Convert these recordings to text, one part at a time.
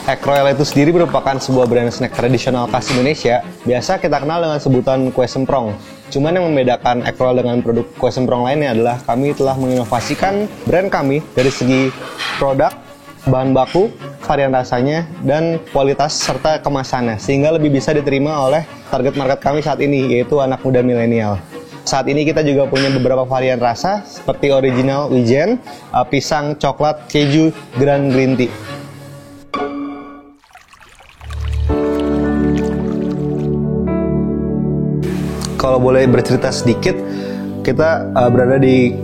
Egg Royal itu sendiri merupakan sebuah brand snack tradisional khas Indonesia. Biasa kita kenal dengan sebutan kue semprong. Cuman yang membedakan Egg Royal dengan produk kue semprong lainnya adalah kami telah menginovasikan brand kami dari segi produk, bahan baku, varian rasanya, dan kualitas serta kemasannya, sehingga lebih bisa diterima oleh target market kami saat ini, yaitu anak muda milenial. Saat ini kita juga punya beberapa varian rasa seperti original wijen, pisang, coklat, keju, dan green tea. Kalau boleh bercerita sedikit, kita berada di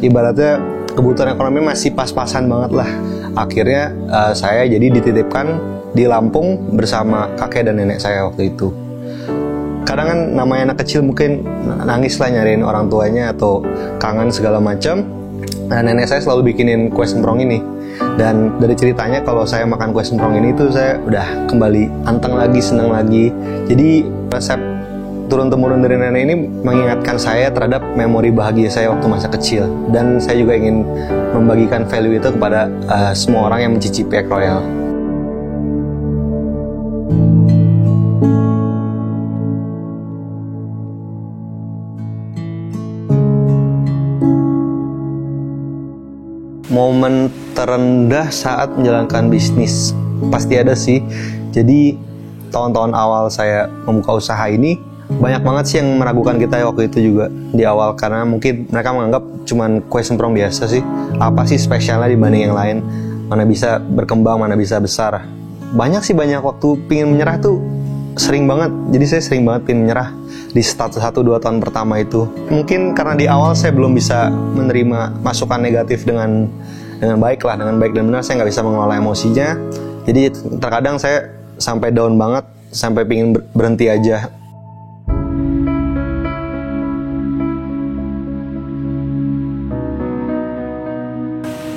ibaratnya kebutuhan ekonomi masih pas-pasan banget lah. Akhirnya saya jadi dititipkan di Lampung bersama kakek dan nenek saya waktu itu. Kadang kan namanya anak kecil mungkin nangis lah nyariin orang tuanya atau kangen segala macam. Nah, nenek saya selalu bikinin kue semprong ini. Dan dari ceritanya kalau saya makan kue semprong ini tuh saya udah kembali anteng lagi, seneng lagi. Jadi resep turun-temurun dari nenek ini mengingatkan saya terhadap memori bahagia saya waktu masa kecil. Dan saya juga ingin membagikan value itu kepada semua orang yang mencicipi Egg Royal. Momen terendah saat menjalankan bisnis pasti ada sih. Jadi tahun-tahun awal saya membuka usaha ini banyak banget sih yang meragukan kita waktu itu juga di awal, karena mungkin mereka menganggap cuman kue semprong biasa sih, apa sih spesialnya dibanding yang lain, mana bisa berkembang, mana bisa besar. Banyak waktu pingin menyerah tuh sering banget, jadi saya sering banget pingin menyerah di start 1-2 tahun pertama itu. Mungkin karena di awal saya belum bisa menerima masukan negatif dengan baik lah, dengan baik dan benar. Saya nggak bisa mengelola emosinya, jadi terkadang saya sampai down banget, sampai pingin berhenti aja.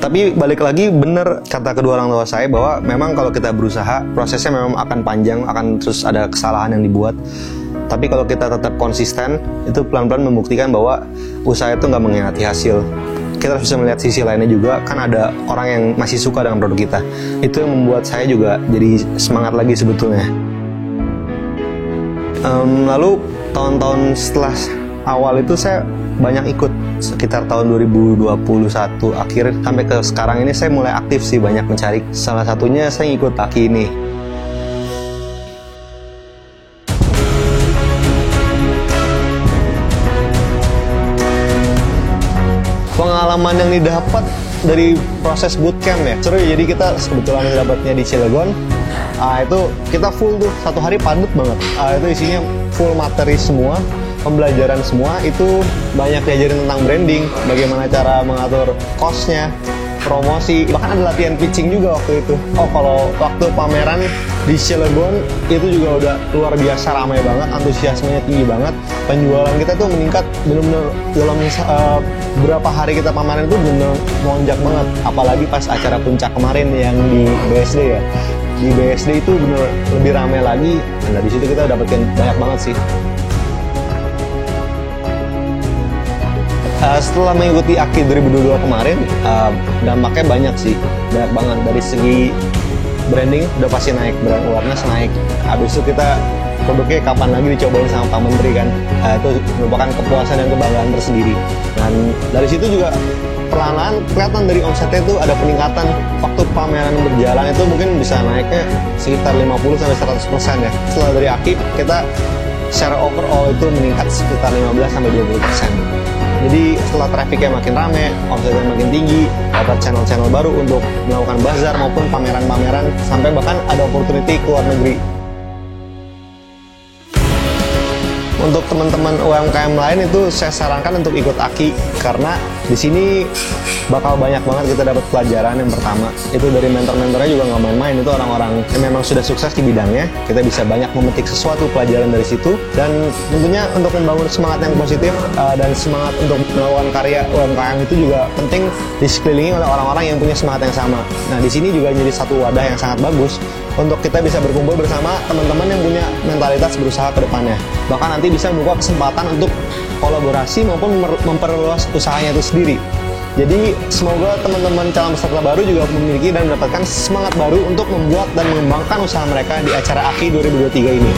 Tapi balik lagi, bener kata kedua orang tua saya bahwa memang kalau kita berusaha, prosesnya memang akan panjang, akan terus ada kesalahan yang dibuat. Tapi kalau kita tetap konsisten, itu pelan-pelan membuktikan bahwa usaha itu nggak mengkhianati hasil. Kita harus bisa melihat sisi lainnya juga, kan ada orang yang masih suka dengan produk kita. Itu yang membuat saya juga jadi semangat lagi sebetulnya. Lalu tahun-tahun setelah awal itu saya banyak ikut, sekitar tahun 2021 akhir sampai ke sekarang ini saya mulai aktif sih, banyak mencari. Salah satunya saya ikut Taki ini. Pengalaman yang didapat dari proses bootcamp ya seru ya. Jadi kita kebetulan dapatnya di Cilegon. Itu kita full tuh, satu hari padat banget. Itu isinya full materi semua, pembelajaran semua. Itu banyak diajarin tentang branding, bagaimana cara mengatur cost-nya, promosi, bahkan ada latihan pitching juga waktu itu. Kalau waktu pameran di Cilegon itu juga udah luar biasa ramai banget, antusiasmenya tinggi banget. Penjualan kita tuh meningkat bener-bener dalam berapa hari kita pameran itu bener-bener melonjak banget. Apalagi pas acara puncak kemarin yang di BSD ya. Di BSD itu bener lebih ramai lagi. Nah, di situ kita dapetin banyak banget sih. Setelah mengikuti Aki 2022 kemarin, dampaknya banyak sih, banyak banget. Dari segi branding udah pasti naik, brand awareness naik. Habis itu kita produknya kapan lagi dicobain sama Pak Menteri kan, itu merupakan kepuasan dan kebanggaan tersendiri. Dan dari situ juga perlahan-lahan kelihatan dari omsetnya itu ada peningkatan. Waktu pameran berjalan itu mungkin bisa naiknya sekitar 50-100% ya. Setelah dari Aki, kita secara overall itu meningkat sekitar 15-20%. Jadi setelah trafficnya makin rame, omsetnya makin tinggi, dapat channel-channel baru untuk melakukan bazar maupun pameran-pameran, sampai bahkan ada opportunity ke luar negeri. Untuk teman-teman UMKM lain itu saya sarankan untuk ikut Aki, karena di sini bakal banyak banget kita dapat pelajaran. Yang pertama itu dari mentor-mentornya juga nggak main-main, itu orang-orang yang memang sudah sukses di bidangnya. Kita bisa banyak memetik sesuatu pelajaran dari situ, dan tentunya untuk membangun semangat yang positif dan semangat untuk melakukan karya UMKM itu juga penting disekelilingi oleh orang-orang yang punya semangat yang sama. Nah, di sini juga jadi satu wadah yang sangat bagus untuk kita bisa berkumpul bersama teman-teman yang punya mentalitas berusaha ke depannya. Bahkan nanti bisa membuka kesempatan untuk kolaborasi maupun memperluas usahanya itu sendiri. Jadi semoga teman-teman calon peserta baru juga memiliki dan mendapatkan semangat baru untuk membuat dan mengembangkan usaha mereka di acara AKI 2023 ini.